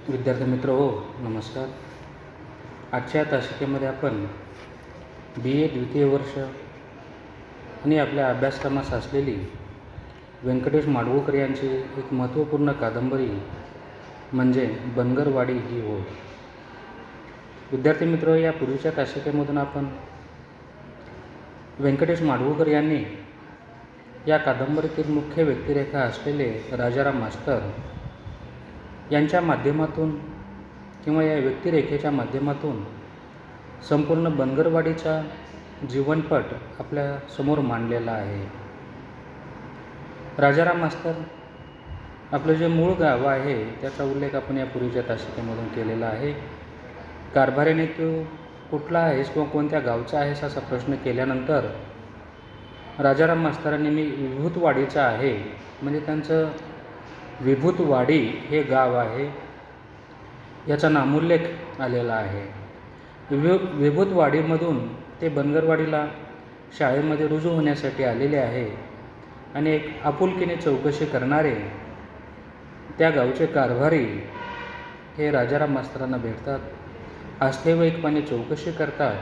विद्यार्थी मित्र हो, नमस्कार. आजच्या तासिकेमध्ये आपण BA द्वितीय वर्ष आणि आपल्या अभ्यासक्रमास असलेली व्यंकटेश माडगूळकर यांची एक महत्त्वपूर्ण कादंबरी म्हणजे बनगरवाडी ही होय. विद्यार्थी मित्र, या पूर्वीच्या तासिकेमधून आपण व्यंकटेश माडगूळकर यांनी या कादंबरीतील मुख्य व्यक्तिरेखा असलेले राजाराम मास्तर यांच्या माध्यमातून किंवा या व्यक्तिरेखेच्या माध्यमातून संपूर्ण बनगरवाडीचा जीवनपट आपल्या समोर मांडलेला आहे. राजाराम मास्तर आपलं जे मूळ गाव आहे त्याचा उल्लेख आपण या पूर्वीच्या तासिकेमधून केलेला आहे. कारभारीने तू कुठला आहेस किंवा कोणत्या गावचा आहेस असा प्रश्न केल्यानंतर राजाराम मास्तरांनी मी विभूतवाडीचा आहे, म्हणजे त्यांचं विभूतवाडी हे गाव आहे याचा नामोल्लेख आलेला आहे. विभूतवाडीमधून ते बनगरवाडीला शाळेमध्ये रुजू होण्यासाठी आलेले आहे आणि एक आपुलकीने चौकशी करणारे त्या गावचे कारभारी हे राजाराम मास्तरांना भेटतात. आस्थेवाईकपणे चौकशी करतात,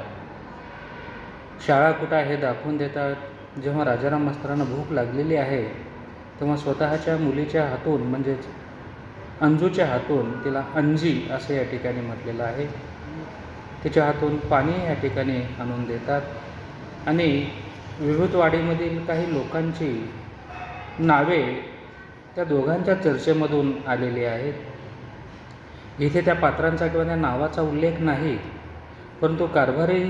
शाळा कुठं आहे दाखवून देतात. जेव्हा राजाराम मास्तरांना भूक लागलेली आहे तेव्हा स्वतःच्या मुलीच्या हातून म्हणजेच अंजूच्या हातून, तिला अंजी असं या ठिकाणी म्हटलेलं आहे, तिच्या हातून पाणी या ठिकाणी आणून देतात आणि विभूतवाडीमधील काही लोकांची नावे त्या दोघांच्या चर्चेमधून आलेली आहेत. इथे त्या पात्रांचा किंवा त्या नावाचा उल्लेख नाही, परंतु कारभारी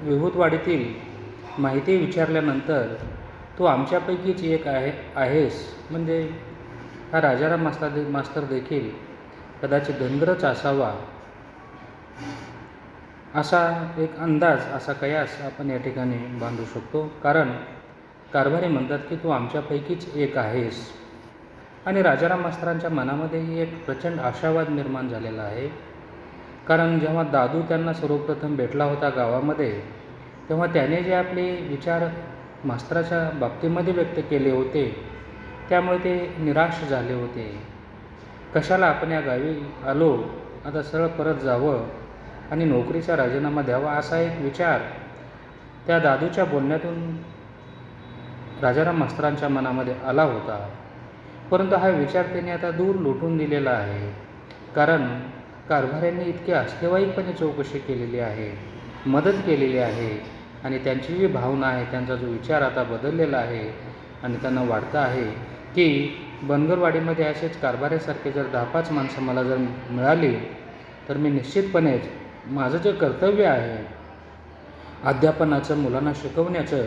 विभूतवाडीतील माहिती विचारल्यानंतर तू आमच्यापैकीच एक आहेस, म्हणजे हा राजाराम मास्तर देखील कदाचित धनगरच असावा असा एक अंदाज, असा कयास आपण या ठिकाणी बांधू शकतो. कारण कारभारी म्हणतात की तू आमच्यापैकीच एक आहेस. आणि राजाराम मास्तरांच्या मनामध्येही एक प्रचंड आशावाद निर्माण झालेला आहे. कारण जेव्हा दादू त्यांना सर्वप्रथम भेटला होता गावामध्ये, तेव्हा त्याने जे आपले विचार मास्तराच्या बाबतीमध्ये व्यक्त केले होते त्यामुळे ते निराश झाले होते. कशाला आपण या गावी आलो, आता सरळ परत जावं आणि नोकरीचा राजीनामा द्यावा असा एक विचार त्या दादूच्या बोलण्यातून राजाराम मास्तरांच्या मनामध्ये आला होता. परंतु हा विचार त्यांनी आता दूर लोटून दिलेला आहे. कारण कारभाऱ्यांनी इतकी आस्थेवाईकपणे चौकशी केलेली आहे, मदत केलेली आहे आणि त्यांची जी भावना आहे, त्यांचा जो विचार आता बदललेला आहे आणि त्यांना वाटतं आहे की बनगरवाडीमध्ये असेच कारभाऱ्यासारखे जर 10-5 माणसं मला जर मिळाली तर मी निश्चितपणेच माझं जे कर्तव्य आहे अध्यापनाचं, मुलांना शिकवण्याचं,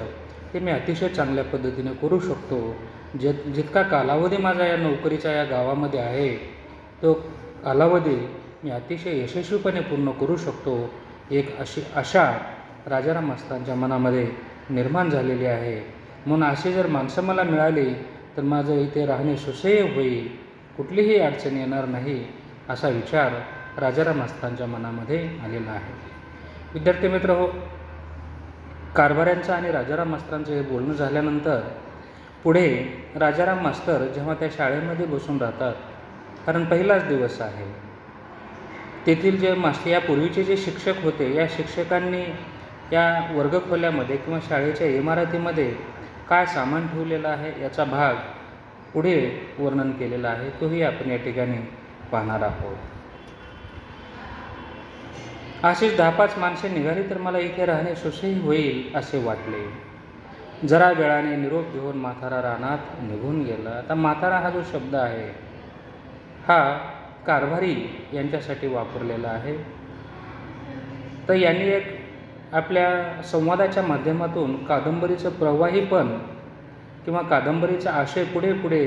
ते मी अतिशय चांगल्या पद्धतीने करू शकतो. जितका कालावधी माझा या नोकरीचा या गावामध्ये आहे तो कालावधी मी अतिशय यशस्वीपणे पूर्ण करू शकतो. एक अशी आशा राजाराम मास्तरांच्या मनामध्ये निर्माण झालेली आहे. म्हणून अशी जर माणसं मला मिळाली तर माझं इथे राहणे सुसह्य होईल, कुठलीही अडचण येणार नाही असा विचार राजाराम मास्तरांच्या मनामध्ये आलेला आहे. विद्यार्थी मित्र हो, कारभाऱ्यांचं आणि राजाराम मास्तरांचं हे बोलणं झाल्यानंतर पुढे राजाराम मास्तर जेव्हा त्या शाळेमध्ये बसून राहतात, कारण पहिलाच दिवस आहे, तेथील जे यापूर्वीचे जे शिक्षक होते या शिक्षकांनी या वर्गखोल्यामध्ये किंवा शाळेच्या इमारतीमध्ये काय सामान ठेवलेलं आहे याचा भाग पुढे वर्णन केलेला आहे, तोही आपण या ठिकाणी पाहणार आहोत. अशीच 10-5 माणसे निघाली तर मला इथे राहणे सुसह्य होईल असे वाटले. जरा वेळाने निरोप घेऊन म्हातारा रानात निघून गेला. आता म्हातारा हा जो शब्द आहे हा कारभारी यांच्यासाठी वापरलेला आहे. तर यांनी एक आपल्या संवादाच्या माध्यमातून कादंबरीचं प्रवाहीपण किंवा कादंबरीचा आशय पुढे पुढे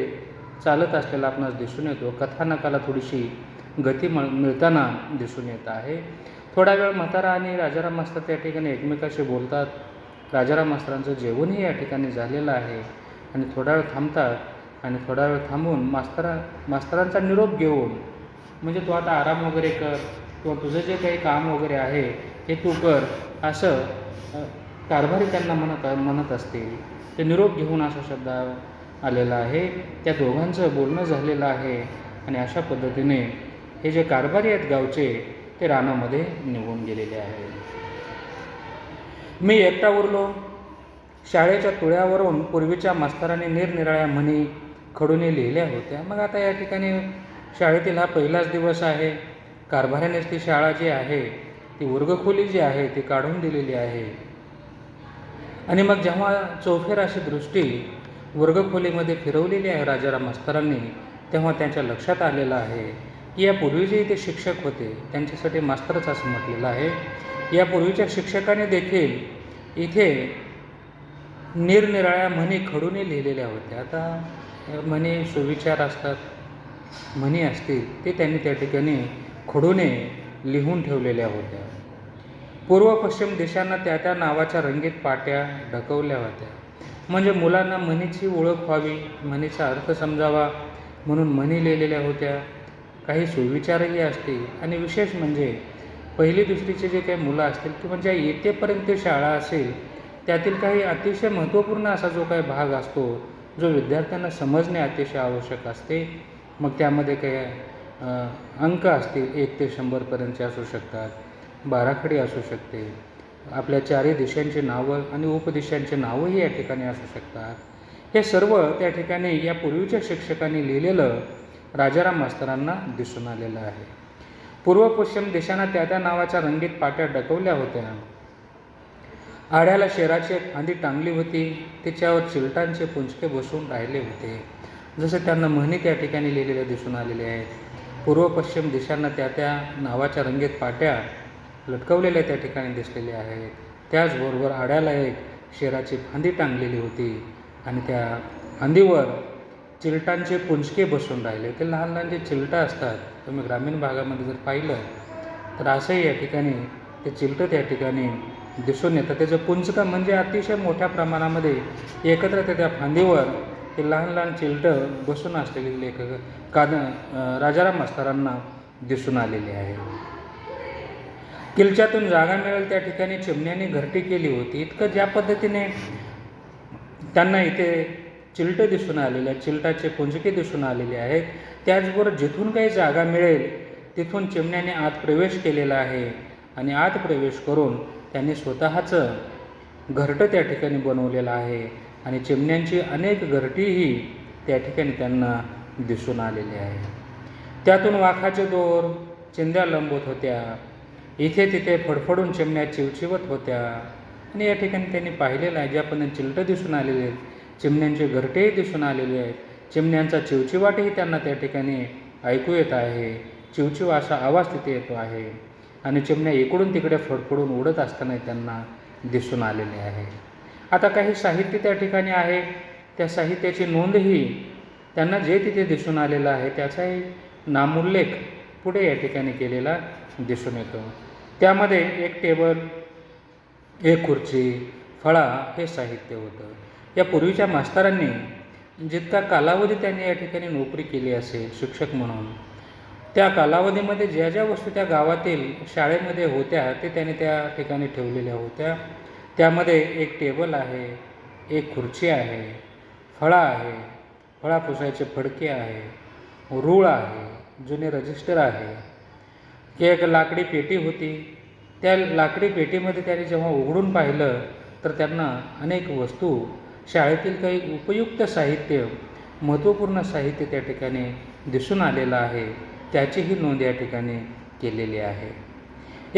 चालत असलेला आपणास दिसून येतो. कथानकाला थोडीशी गती मिळताना दिसून येत आहे. थोडा वेळ म्हातारा आणि राजाराम मास्तर त्या ठिकाणी एकमेकाशी बोलतात. राजाराम मास्तरांचं जेवणही या ठिकाणी झालेलं आहे आणि थोडा वेळ थांबतात आणि थोडा वेळ थांबून मास्तरांचा निरोप घेऊन, म्हणजे तू आता आराम वगैरे कर किंवा तुझं जे काही काम वगैरे आहे हे तू कर असं कारभारी त्यांना म्हणत असतील. ते निरोप घेऊन असा शब्द आलेला आहे. त्या दोघांचं बोलणं झालेलं आहे आणि अशा पद्धतीने हे जे कारभारी आहेत गावचे ते रानामध्ये निघून गेलेले आहेत. मी एकटा उरलो. शाळेच्या तुळ्यावरून पूर्वीच्या मास्तरांनी निरनिराळ्या म्हणी खडूने लिहिल्या होत्या. मग आता या ठिकाणी शाळेतील हा पहिलाच दिवस आहे. कारभाऱ्यानेच ती शाळा जी आहे, ती वर्गखोली जी आहे ती काढून दिलेली आहे. आणि मग जेव्हा चौफेर अशी दृष्टी वर्गखोलीमध्ये फिरवलेली आहे राजाराम मास्तरांनी, तेव्हा त्यांच्या लक्षात आलेलं आहे की यापूर्वी जे इथे शिक्षक होते त्यांच्यासाठी मास्तरच असं म्हटलेलं आहे. यापूर्वीच्या शिक्षकाने देखील इथे निरनिराळ्या म्हणी खडूने लिहिलेल्या होत्या. आता म्हणी सुविचार असतात, म्हणी असतील ते त्यांनी त्या ठिकाणी खडूने लिहून ठेवलेल्या होत्या. पूर्व पश्चिम दिशांना त्या त्या नावाच्या रंगीत पाट्या ढकवल्या होत्या. म्हणजे मुलांना म्हणीची ओळख व्हावी, म्हणीचा अर्थ समजावा म्हणून म्हणी लिहिलेल्या होत्या. काही सुविचारही असतील. आणि विशेष म्हणजे पहिली दुसरीचे जे काही मुलं असतील किंवा ज्या येतेपर्यंत शाळा असेल त्यातील काही अतिशय महत्त्वपूर्ण असा जो काही भाग असतो जो विद्यार्थ्यांना समजणे अतिशय आवश्यक असते. मग त्यामध्ये काही अंक असतील 1 ते 100पर्यंतचे असू शकतात, बाराखडी असू शकते, आपल्या चारही दिशांची नावं आणि उपदिशांची नावंही या ठिकाणी असू शकतात. हे सर्व त्या ठिकाणी या पूर्वीच्या शिक्षकांनी लिहिलेलं राजाराम मास्तरांना दिसून आलेलं आहे. पूर्व पश्चिम दिशांना त्या त्या नावाच्या रंगीत पाट्या ढकवल्या होत्या. आड्याला शेराची एक फांदी टांगली होती, तिच्यावर चिलटांचे पुंजके बसून राहिले होते. जसं त्यांना म्हणी त्या ठिकाणी लिहिलेल्या दिसून आलेल्या आहेत. पूर्व पश्चिम दिशांना त्या त्या नावाच्या रंगीत पाट्या लटकवलेल्या त्या ठिकाणी दिसलेल्या आहेत. त्याचबरोबर आड्याला एक शेराची फांदी टांगलेली होती आणि त्या फांदीवर चिलटांचे पुंजके बसून राहिले. ते लहान लहान जे चिलटं असतात, तुम्ही ग्रामीण भागामध्ये जर पाहिलं तर असंही या ठिकाणी ते चिलटं त्या ठिकाणी दिसून येतं. त्याचं पुंजकं म्हणजे अतिशय मोठ्या प्रमाणामध्ये एकत्र त्या फांदीवर ते लहान लहान चिलटं बसून असलेली लेखक राजाराम मास्तरांना दिसून आलेले आहे. किलच्यातून जागा मिळेल त्या ठिकाणी चिमण्यांनी घरटी केली होती. इतकं ज्या पद्धतीने त्यांना इथे चिलटं दिसून आलेले आहेत, चिलटाचे पुंजके दिसून आलेले आहेत. त्याचबरोबर जिथून काही जागा मिळेल तिथून चिमण्याने आत प्रवेश केलेला आहे आणि आत प्रवेश करून त्यांनी स्वतःचं घरटं त्या ठिकाणी बनवलेलं आहे आणि चिमण्यांची अनेक घरटीही त्या ठिकाणी त्यांना दिसून आलेली आहे. त्यातून वाघाचे दोर चिंध्या लंबवत होत्या. इथे तिथे फडफडून चिमण्या चिवचिवत होत्या. आणि या ठिकाणी त्यांनी पाहिलेलं आहे ज्या पण चिलटं दिसून आलेले आहेत, चिमण्यांचे घरटेही दिसून आलेले आहेत, चिमण्यांचा चिवचिवाटही त्यांना त्या ठिकाणी ऐकू येत आहे. चिवचिव असा आवाज तिथे येतो आहे आणि चिमण्या इकडून तिकडे फडफडून उडत असताना त्यांना दिसून आलेले आहे. आता काही साहित्य त्या ठिकाणी आहे, त्या साहित्याची नोंदही त्यांना जे तिथे दिसून आलेलं आहे त्याचाही नामोल्लेख पुढे या ठिकाणी केलेला दिसून येतो. त्यामध्ये एक टेबल, एक खुर्ची, फळा हे साहित्य होतं. या पूर्वीच्या मास्तरांनी जितका कालावधी त्यांनी या ठिकाणी नोकरी केली असेल शिक्षक म्हणून, त्या कालावधीमध्ये ज्या ज्या वस्तू त्या गावातील शाळेमध्ये होत्या ते त्यांनी त्या ठिकाणी ठेवलेल्या होत्या. त्यामध्ये एक टेबल आहे, एक खुर्ची आहे, फळा आहे, फळा पुसायचे फडके आहे, रूळ आहे, जुने रजिस्टर आहे, एक लाकडी पेटी होती. त्या लाकडी पेटीमध्ये त्यांनी जेव्हा उघडून पाहिलं तर त्यांना अनेक वस्तू, शाळेतील काही उपयुक्त साहित्य, महत्त्वपूर्ण साहित्य त्या ठिकाणी दिसून आलेलं आहे. त्याचीही नोंद या ठिकाणी केलेली आहे.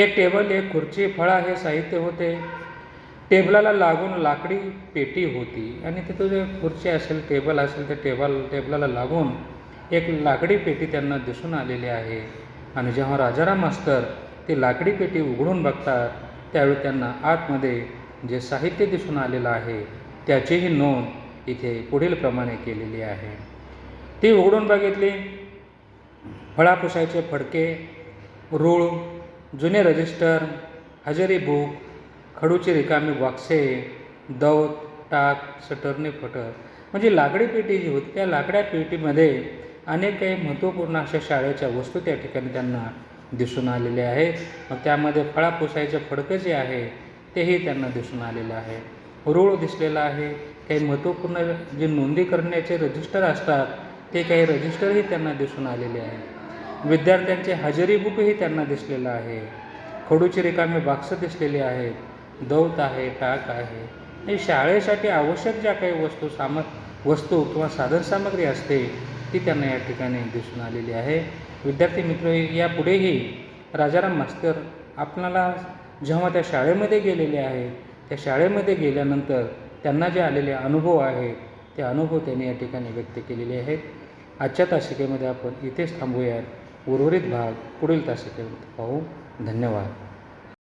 एक टेबल, एक खुर्ची, फळा हे साहित्य होते. टेबलाला लागून लाकडी पेटी होती आणि तिथं जे खुर्ची असेल, टेबल असेल, त्या टेबलाला लागून एक लाकडी पेटी त्यांना दिसून आलेली आहे. आणि जेव्हा राजाराम मास्तर ती लाकडी पेटी उघडून बघतात त्यावेळी त्यांना आतमध्ये जे साहित्य दिसून आलेलं आहे त्याचीही नोंद इथे पुढील प्रमाणे केलेली आहे. ती उघडून बघितली. फळा पुसायचे फडके, रूळ, जुने रजिस्टर, हजेरी बुक, खडूची रिकामी बॉक्से, दौत, टाक, सटरने फटर, म्हणजे लाकडी पेटी जी होती त्या लाकड्या पेटीमध्ये अनेक काही महत्त्वपूर्ण अशा शाळेच्या वस्तू त्या ठिकाणी त्यांना दिसून आलेल्या आहेत. मग त्यामध्ये फळा पुसायचं फडकं जे आहे तेही त्यांना दिसून आलेलं आहे. रूळ दिसलेला आहे. काही महत्त्वपूर्ण जे नोंदी करण्याचे रजिस्टर असतात ते काही रजिस्टरही त्यांना दिसून आलेले आहेत. विद्यार्थ्यांचे हजेरी बुकही त्यांना दिसलेलं आहे. खडूची रिकामे बाक्स दिसलेले आहेत. दौत आहे, टाक आहे. हे शाळेसाठी आवश्यक ज्या काही वस्तू किंवा साधनसामग्री असते ती त्यांना या ठिकाणी दिसून आलेली आहे. विद्यार्थी मित्र, यापुढेही राजाराम मास्तर आपणाला जेव्हा त्या शाळेमध्ये गेलेले आहेत, त्या शाळेमध्ये गेल्यानंतर त्यांना जे आलेले अनुभव आहेत ते अनुभव त्यांनी या ठिकाणी व्यक्त केलेले आहेत. आजच्या तासिकेमध्ये आपण इथेच थांबूयात. उर्वरित भाग पुढील तासिकेमध्ये पाहू. धन्यवाद.